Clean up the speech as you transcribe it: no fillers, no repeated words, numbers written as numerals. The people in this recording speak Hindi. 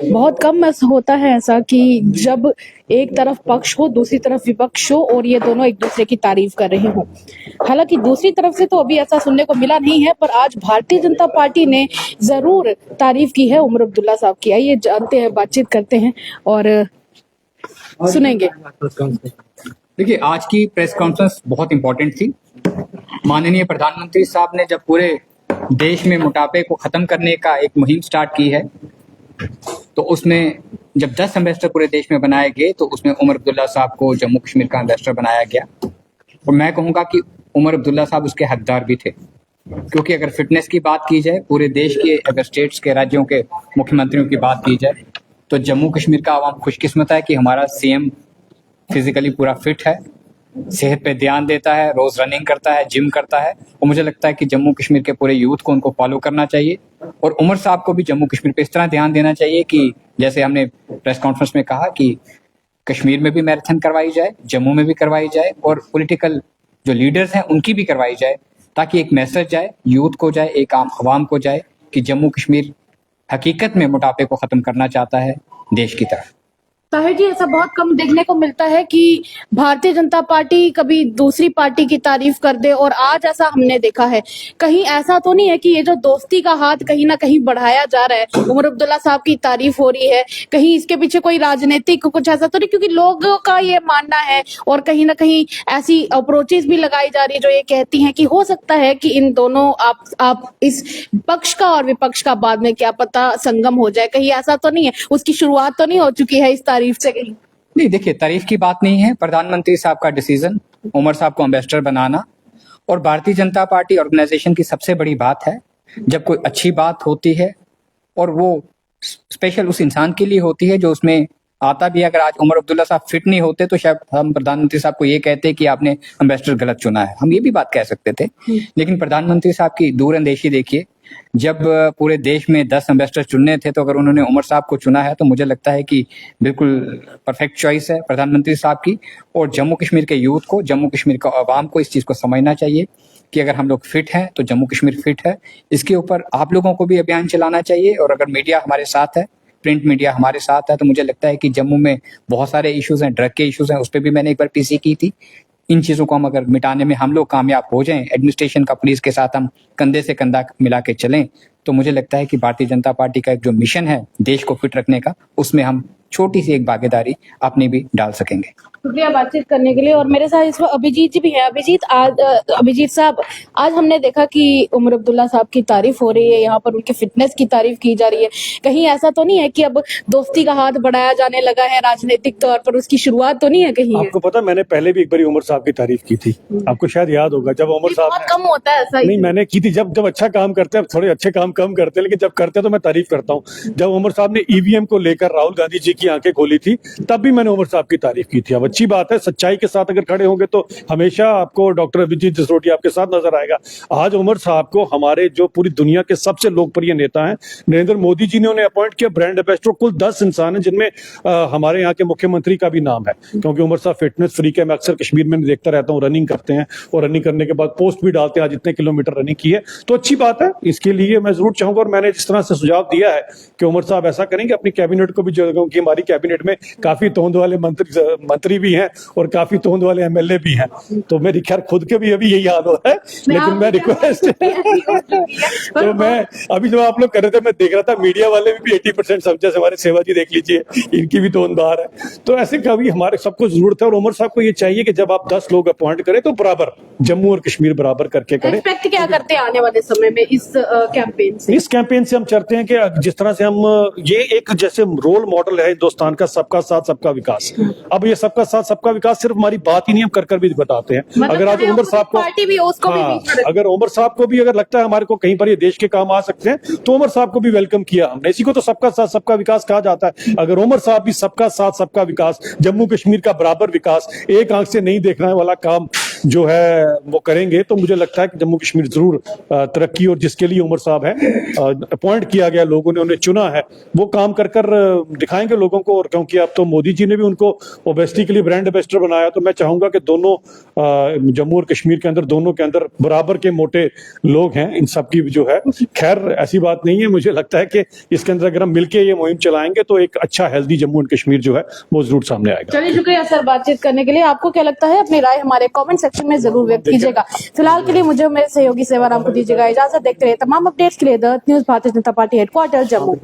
बहुत कम ऐसा होता है ऐसा कि जब एक तरफ पक्ष हो, दूसरी तरफ विपक्ष हो और ये दोनों एक दूसरे की तारीफ कर रहे हों। हालांकि दूसरी तरफ से तो अभी ऐसा सुनने को मिला नहीं है, पर आज भारतीय जनता पार्टी ने जरूर तारीफ की है उमर अब्दुल्ला साहब की। आइए जानते हैं, बातचीत करते हैं और सुनेंगे। देखिए, आज की प्रेस कॉन्फ्रेंस बहुत इंपॉर्टेंट थी। माननीय प्रधानमंत्री साहब ने जब पूरे देश में मोटापे को खत्म करने का एक मुहिम स्टार्ट की है, तो उसमें जब 10 एम्बेसडर पूरे देश में बनाए गए तो उसमें उमर अब्दुल्ला साहब को जम्मू कश्मीर का एम्बेसडर बनाया गया। और मैं कहूँगा कि उमर अब्दुल्ला साहब उसके हकदार भी थे, क्योंकि अगर फिटनेस की बात की जाए, पूरे देश के अगर स्टेट्स के राज्यों के मुख्यमंत्रियों की बात की जाए, तो जम्मू कश्मीर का आवाम खुशकिस्मत है कि हमारा सीएम फिजिकली पूरा फिट है, सेहत पे ध्यान देता है, रोज रनिंग करता है, जिम करता है। और मुझे लगता है कि जम्मू कश्मीर के पूरे यूथ को उनको फॉलो करना चाहिए और उमर साहब को भी जम्मू कश्मीर पे इस तरह ध्यान देना चाहिए कि जैसे हमने प्रेस कॉन्फ्रेंस में कहा कि कश्मीर में भी मैराथन करवाई जाए, जम्मू में भी करवाई जाए और पॉलिटिकल जो लीडर्स हैं उनकी भी करवाई जाए, ताकि एक मैसेज जाए, यूथ को जाए, एक आम आवाम को जाए कि जम्मू कश्मीर हकीकत में मोटापे को खत्म करना चाहता है देश की तरफ। ताहिर जी, ऐसा बहुत कम देखने को मिलता है कि भारतीय जनता पार्टी कभी दूसरी पार्टी की तारीफ कर दे, और आज ऐसा हमने देखा है। कहीं ऐसा तो नहीं है कि ये जो दोस्ती का हाथ कहीं ना कहीं बढ़ाया जा रहा है, उमर अब्दुल्ला साहब की तारीफ हो रही है, कहीं इसके पीछे कोई राजनीतिक कुछ ऐसा तो नहीं? क्योंकि लोगों का ये मानना है और कहीं ना कहीं ऐसी अप्रोचेस भी लगाई जा रही है जो ये कहती हैं कि हो सकता है कि इन दोनों आप इस पक्ष का और विपक्ष का बाद में क्या पता संगम हो जाए। कहीं ऐसा तो नहीं है, उसकी शुरुआत तो नहीं हो चुकी है इस तारीफ से कहीं? नहीं, देखिए, तारीफ की बात नहीं है। प्रधानमंत्री साहब का डिसीजन उमर साहब को एम्बेसडर बनाना और भारतीय जनता पार्टी ऑर्गेनाइजेशन की सबसे बड़ी बात है, जब कोई अच्छी बात होती है और वो स्पेशल उस इंसान के लिए होती है जो उसमें आता भी है। अगर आज उमर अब्दुल्ला साहब फिट नहीं होते तो शायद हम प्रधानमंत्री साहब को ये कहते कि आपने एम्बेसडर गलत चुना है, हम ये भी बात कह सकते थे। लेकिन प्रधानमंत्री साहब की दूरअंदेशी देखिए, जब पूरे देश में 10 एम्बेसडर चुनने थे तो अगर उन्होंने उमर साहब को चुना है तो मुझे लगता है कि बिल्कुल परफेक्ट चॉइस है प्रधानमंत्री साहब की। और जम्मू कश्मीर के यूथ को, जम्मू कश्मीर के आवाम को इस चीज़ को समझना चाहिए कि अगर हम लोग फिट हैं तो जम्मू कश्मीर फिट है। इसके ऊपर आप लोगों को भी अभियान चलाना चाहिए, और अगर मीडिया हमारे साथ है, प्रिंट मीडिया हमारे साथ है, तो मुझे लगता है कि जम्मू में बहुत सारे इश्यूज हैं, ड्रग के इश्यूज हैं, उस पर भी मैंने एक बार पीसी की थी। इन चीज़ों को हम अगर मिटाने में हम लोग कामयाब हो जाएं, एडमिनिस्ट्रेशन का पुलिस के साथ हम कंधे से कंधा मिला के चलें, तो मुझे लगता है कि भारतीय जनता पार्टी का एक जो मिशन है देश को फिट रखने का, उसमें हम छोटी सी एक भागीदारी अपनी भी डाल सकेंगे। शुक्रिया बातचीत करने के लिए। और मेरे साथ इस वक्त अभिजीत जी भी है। अभिजीत साहब, आज हमने देखा कि उमर अब्दुल्ला साहब की तारीफ हो रही है, यहाँ पर उनकी फिटनेस की तारीफ की जा रही है। कहीं ऐसा तो नहीं है कि अब दोस्ती का हाथ बढ़ाया जाने लगा है राजनीतिक तौर पर? उसकी शुरुआत तो नहीं है कहीं? आपको पता, मैंने पहले भी एक बार उमर साहब की तारीफ की थी, आपको शायद याद होगा। जब उमर साहब बहुत कम होता है ऐसा? नहीं, मैंने की थी। जब अच्छा काम करते हैं, थोड़े अच्छे काम कम करते हैं, लेकिन जब करते हैं तो मैं तारीफ करता हूँ। जब उमर साहब ने ईवीएम को लेकर राहुल गांधी जी की आंखें खोली थी, तब भी मैंने उमर साहब की तारीफ की थी। अब अच्छी बात है, सच्चाई के साथ अगर खड़े होंगे तो हमेशा आपको डॉक्टर अभिजीत जसरोटिया आपके साथ नजर आएगा। आज उमर साहब को हमारे जो पूरी दुनिया के सबसे लोकप्रिय नेता हैं नरेंद्र मोदी जी ने उन्हें अपॉइंट किया ब्रांड एम्बेसडर। कुल 10 इंसान हैं जिनमें हमारे यहाँ के मुख्यमंत्री का भी नाम है, क्योंकि उमर साहब फिटनेस फ्रीक है। मैं अक्सर कश्मीर में देखता रहता हूँ, रनिंग करते हैं और रनिंग करने के बाद पोस्ट भी डालते हैं आज इतने किलोमीटर रनिंग की है, तो अच्छी बात है। इसके लिए मैं जरूर चाहूंगा, और मैंने जिस तरह से सुझाव दिया है कि उमर साहब ऐसा करेंगे, अपनी कैबिनेट को भी जो, क्योंकि हमारी कैबिनेट में काफी तोंद वाले मंत्री भी हैं और काफी तोंद वाले एमएलए भी हैं, तो मेरी खैर खुद के भी अभी यही याद हो है। लेकिन मैं रिक्वेस्ट तो मैं अभी जो आप लोग कर रहे थे, मैं देख रहा था मीडिया वाले भी 80% समझे। हमारे सेवा जी देख लीजिए, इनकी भी तोंददार है। तो ऐसे कभी हमारे सबको जरूरत है, और उमर साहब को ये चाहिए कि जब आप 10 लोग अपॉइंट करें तो बराबर जम्मू और कश्मीर बराबर करके करें। एक्सपेक्ट क्या करते हैं आने वाले समय में इस कैंपेन से? इस कैंपेन से हम चाहते हैं कि जिस तरह से हम ये एक जैसे रोल मॉडल है हिंदुस्तान का, सबका साथ सबका विकास। अब ये सबका साथ सबका विकास सिर्फ हमारी बात ही नहीं, हम कर भी बताते हैं। मतलब अगर आज उमर साहब को अगर उमर साहब को भी अगर लगता है हमारे को कहीं पर ये देश के काम आ सकते हैं, तो उमर साहब को भी वेलकम किया हमने। इसी को तो सबका साथ सबका विकास कहा जाता है। अगर उमर साहब भी सबका साथ सबका विकास, जम्मू कश्मीर का बराबर विकास, एक आंख से नहीं देखने वाला काम जो है वो करेंगे तो मुझे लगता है कि जम्मू कश्मीर जरूर तरक्की, और जिसके लिए उमर साहब है अपॉइंट किया गया, लोगों ने उन्हें चुना है, वो काम कर कर दिखाएंगे लोगों को। और क्योंकि अब तो मोदी जी ने भी उनको ओबेसिटी के लिए ब्रांड एम्बेसडर बनाया, तो मैं चाहूंगा कि दोनों जम्मू और कश्मीर के अंदर दोनों के अंदर बराबर के मोटे लोग हैं, इन सब की जो है खैर ऐसी बात नहीं है। मुझे लगता है कि इसके अंदर अगर हम मिलके ये मुहिम चलाएंगे तो एक अच्छा हेल्दी जम्मू एंड कश्मीर जो है वो जरूर सामने आएगा। चलिए, शुक्रिया सर बातचीत करने के लिए। आपको क्या लगता है, अपनी राय हमारे कमेंट सेक्शन में जरूर व्यक्त कीजिएगा। फिलहाल के लिए मुझे मेरे सहयोगी सेवाराम को दीजिएगा इजाजत। देखते रहे तमाम अपडेट्स के लिए the news Bharatiya Janata party headquarter Jammu.